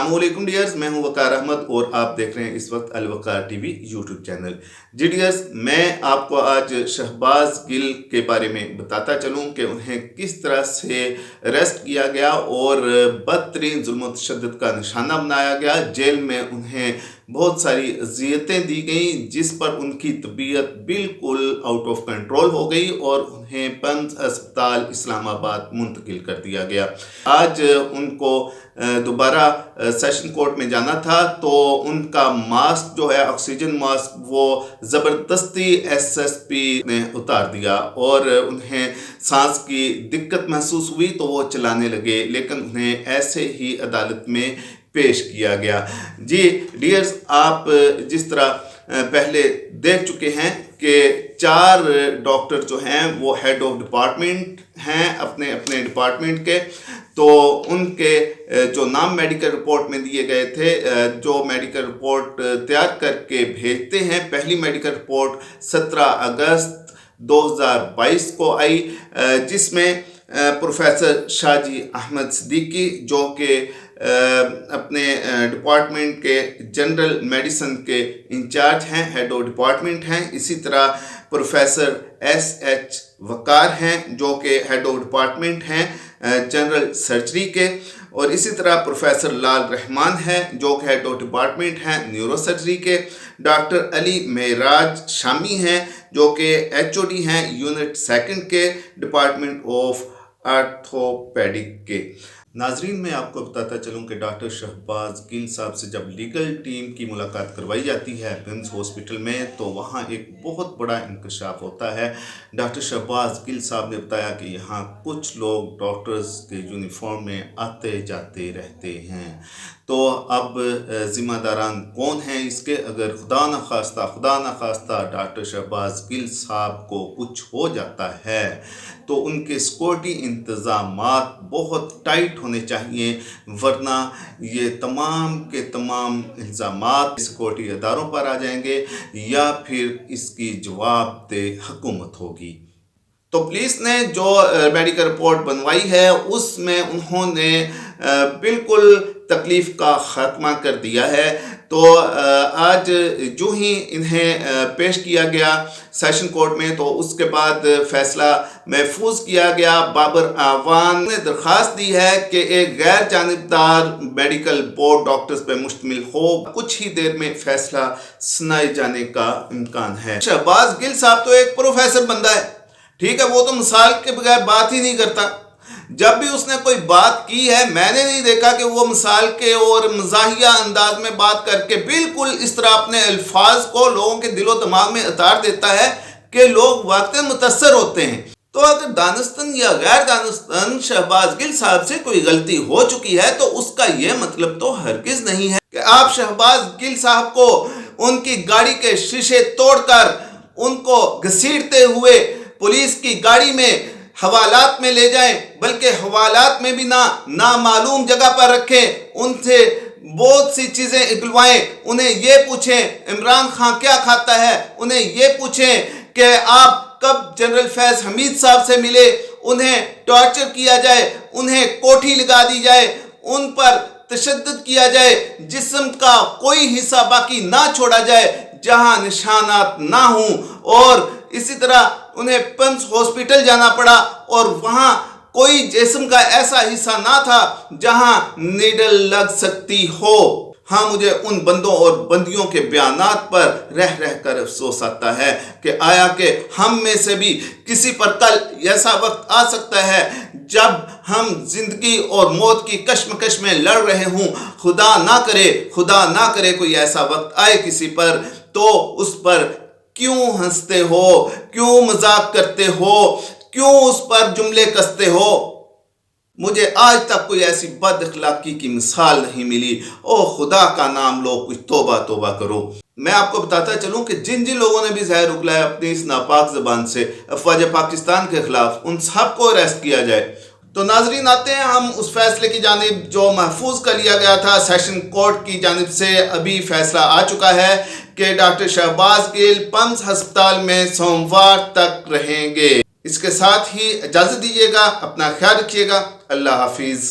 अस्सलामुअलैकुम डियर्स, मैं हूं वकार अहमद और आप देख रहे हैं इस वक्त अलवकार टीवी यूट्यूब चैनल। जी डियर्स, मैं आपको आज शहबाज गिल के बारे में बताता चलूं कि उन्हें किस तरह से अरेस्ट किया गया और बदतरीन जुल्म तशद्दुद का निशाना बनाया गया। जेल में उन्हें बहुत सारी अजियतें दी गई जिस पर उनकी तबीयत बिल्कुल आउट ऑफ कंट्रोल हो गई और उन्हें पंथ अस्पताल इस्लामाबाद मुंतकिल कर दिया गया। आज उनको दोबारा सेशन कोर्ट में जाना था तो उनका मास्क जो है, ऑक्सीजन मास्क, वो ज़बरदस्ती एसएसपी ने उतार दिया और उन्हें सांस की दिक्कत महसूस हुई तो वो चलाने लगे, लेकिन उन्हें ऐसे ही अदालत में पेश किया गया। जी डियर्स, आप जिस तरह पहले देख चुके हैं कि 4 डॉक्टर जो हैं वो हेड ऑफ डिपार्टमेंट हैं अपने अपने डिपार्टमेंट के, तो उनके जो नाम मेडिकल रिपोर्ट में दिए गए थे, जो मेडिकल रिपोर्ट तैयार करके भेजते हैं, पहली मेडिकल रिपोर्ट 17 अगस्त 2022 को आई, जिसमें प्रोफेसर शाहजी अहमद सिद्दीकी जो कि अपने डिपार्टमेंट के जनरल मेडिसिन के इंचार्ज हैं, हेड ऑफ डिपार्टमेंट हैं, इसी तरह प्रोफेसर SH वकार हैं जो कि हेड ऑफ डिपार्टमेंट हैं जनरल सर्जरी के, और इसी तरह प्रोफेसर लाल रहमान हैं जो कि हेड ऑफ डिपार्टमेंट हैं न्यूरो सर्जरी के। डॉक्टर अली मेराज शामी हैं जो कि HOD हैं यूनिट 2 के डिपार्टमेंट ऑफ आर्थोपेडिक के। नाजरीन, मैं आपको बताता चलूं कि डॉक्टर शहबाज गिल साहब से जब लीगल टीम की मुलाकात करवाई जाती है पिम्स हॉस्पिटल में तो वहां एक बहुत बड़ा इंकशाफ होता है। डॉक्टर शहबाज गिल साहब ने बताया कि यहाँ कुछ लोग डॉक्टर्स के यूनिफॉर्म में आते जाते रहते हैं, तो अब ज़िम्मेदारान कौन हैं इसके? अगर खुदा न खास्ता डॉक्टर शहबाज गिल साहब को कुछ हो जाता है तो उनके सिक्योरिटी इंतज़ामात बहुत टाइट होने चाहिए, वरना ये तमाम के तमाम इल्ज़ामात सिक्योरिटी अदारों पर आ जाएंगे या फिर इसकी जवाबदेह हुकूमत होगी। तो पुलिस ने जो मेडिकल रिपोर्ट बनवाई है उसमें उन्होंने बिल्कुल तकलीफ़ का ख़ात्मा कर दिया है। तो आज जो ही इन्हें पेश किया गया सेशन कोर्ट में तो उसके बाद फ़ैसला महफूज किया गया। बाबर आवान ने दरख्वास्त दी है कि एक गैर जानिबदार मेडिकल बोर्ड डॉक्टर्स पर मुश्तमिल हो, कुछ ही देर में फ़ैसला सुनाए जाने का इम्कान है। शहबाज गिल साहब तो एक प्रोफेसर बंदा है, ठीक है, वो तो मिसाल के बगैर बात ही नहीं करता। जब भी उसने कोई बात की है मैंने नहीं देखा कि वो मिसाल के और मज़ाहिया अंदाज में बात करके बिल्कुल इस तरह अपने अल्फाज को लोगों के दिलो दिमाग में उतार देता है कि लोग वाकई मुतअस्सर होते हैं। तो अगर दानिस्तन या गैर दानिस्तन शहबाज गिल साहब से कोई गलती हो चुकी है तो उसका यह मतलब तो हरगिज़ नहीं है कि आप शहबाज गिल साहब को उनकी गाड़ी के शीशे तोड़कर उनको घसीटते हुए पुलिस की गाड़ी में हवालात में ले जाएं, बल्कि हवालात में भी नामालूम जगह पर रखें, उनसे बहुत सी चीज़ें इगलवाएं, उन्हें ये पूछें इमरान खान क्या खाता है, उन्हें ये पूछें कि आप कब जनरल फैज़ हमीद साहब से मिले, उन्हें टॉर्चर किया जाए, उन्हें कोठी लगा दी जाए, उन पर तशद्दुद किया जाए, जिस्म का कोई हिस्सा बाकी ना छोड़ा जाए जहां निशानात ना हों, और इसी तरह उन्हें पिम्स हॉस्पिटल जाना पड़ा और वहां कोई जिस्म का ऐसा हिस्सा ना था जहां नीडल लग सकती हो। हाँ, मुझे उन बंदों और बंदियों के बयानात पर रह रह कर अफसोस आता है कि आया कि हम में से भी किसी पर कल ऐसा वक्त आ सकता है जब हम जिंदगी और मौत की कश्मकश में लड़ रहे हों। खुदा ना करे कोई ऐसा वक्त आए किसी पर, तो उस पर क्यों हंसते हो, क्यों मजाक करते हो, क्यों उस पर जुमले कसते हो? मुझे आज तक कोई ऐसी बद अखलाकी की मिसाल नहीं मिली। ओ खुदा का नाम लो, कुछ तौबा करो। मैं आपको बताता चलूं कि जिन लोगों ने भी जहर उगलाया अपनी इस नापाक ज़बान से अफवाज पाकिस्तान के खिलाफ, उन सबको अरेस्ट किया जाए। तो नाजरीन, आते हैं हम उस फैसले की जानिब जो महफूज कर लिया गया था सेशन कोर्ट की जानिब से। अभी फैसला आ चुका है कि डॉक्टर शहबाज गिल पिम्स अस्पताल में सोमवार तक रहेंगे। इसके साथ ही इजाज़त दीजिएगा, अपना ख्याल रखिएगा। अल्लाह हाफिज़।